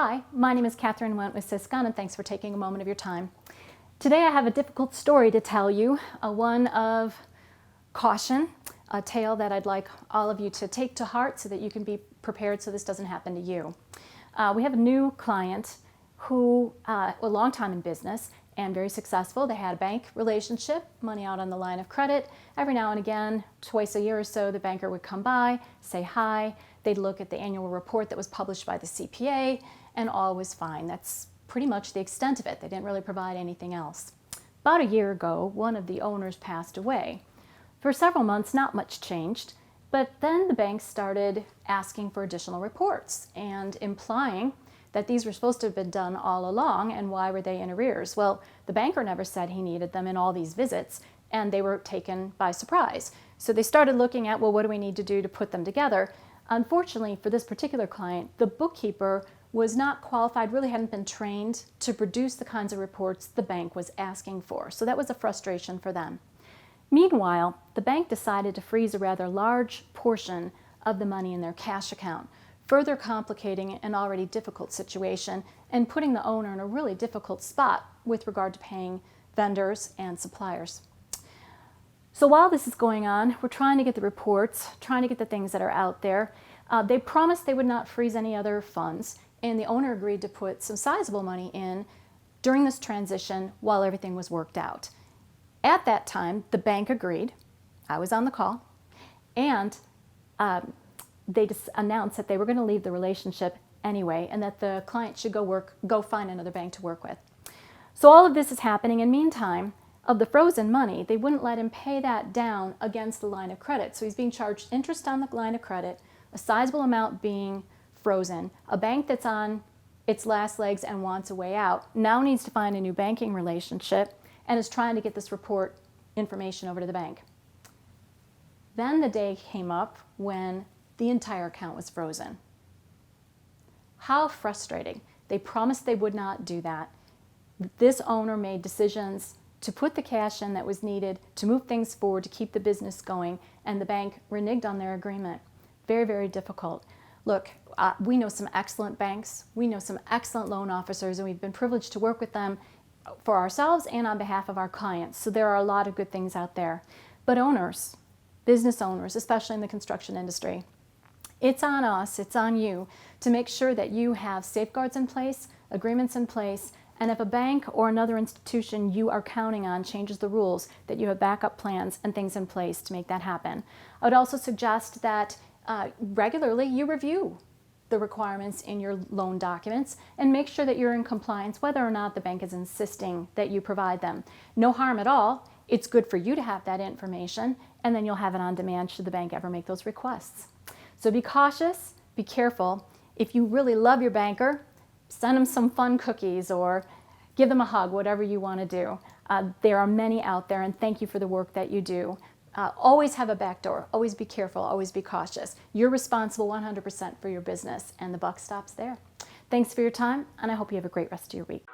Hi, my name is Catherine Went with Syscon, and thanks for taking a moment of your time. Today I have a difficult story to tell you, one of caution, a tale that I'd like all of you to take to heart so that you can be prepared so this doesn't happen to you. We have a new client who, a long time in business and very successful. They had a bank relationship, money out on the line of credit. Every now and again, twice a year or so, the banker would come by, say hi. They'd look at the annual report that was published by the CPA, and all was fine. That's pretty much the extent of it. They didn't really provide anything else. About a year ago, one of the owners passed away. For several months, not much changed, but then the bank started asking for additional reports and implying that these were supposed to have been done all along, and why were they in arrears? Well, the banker never said he needed them in all these visits, and they were taken by surprise. So they started looking at, well, what do we need to do to put them together? Unfortunately, for this particular client, the bookkeeper was not qualified, really hadn't been trained to produce the kinds of reports the bank was asking for. So that was a frustration for them. Meanwhile, the bank decided to freeze a rather large portion of the money in their cash account, further complicating an already difficult situation and putting the owner in a really difficult spot with regard to paying vendors and suppliers. So while this is going on, we're trying to get the reports, trying to get the things that are out there. They promised they would not freeze any other funds, and the owner agreed to put some sizable money in during this transition while everything was worked out. At that time, the bank agreed. I was on the call, and they just announced that they were going to leave the relationship anyway, and that the client should go find another bank to work with. So all of this is happening. In the meantime, of the frozen money, they wouldn't let him pay that down against the line of credit. So he's being charged interest on the line of credit, a sizable amount being frozen. A bank that's on its last legs and wants a way out now needs to find a new banking relationship and is trying to get this report information over to the bank. Then the day came up when the entire account was frozen. How frustrating. They promised they would not do that. This owner made decisions to put the cash in that was needed to move things forward, to keep the business going, and the bank reneged on their agreement. Very, very difficult. Look, we know some excellent banks, we know some excellent loan officers, and we've been privileged to work with them for ourselves and on behalf of our clients. So there are a lot of good things out there. But owners, business owners, especially in the construction industry, it's on us, it's on you to make sure that you have safeguards in place, agreements in place, and if a bank or another institution you are counting on changes the rules, that you have backup plans and things in place to make that happen. I would also suggest that regularly you review the requirements in your loan documents and make sure that you're in compliance whether or not the bank is insisting that you provide them. No harm at all. It's good for you to have that information, and then you'll have it on demand should the bank ever make those requests. So be cautious, be careful. If you really love your banker, send them some fun cookies or give them a hug, whatever you want to do. There are many out there, and thank you for the work that you do. Always have a back door. Always be careful. Always be cautious. You're responsible 100% for your business, and the buck stops there. Thanks for your time, and I hope you have a great rest of your week.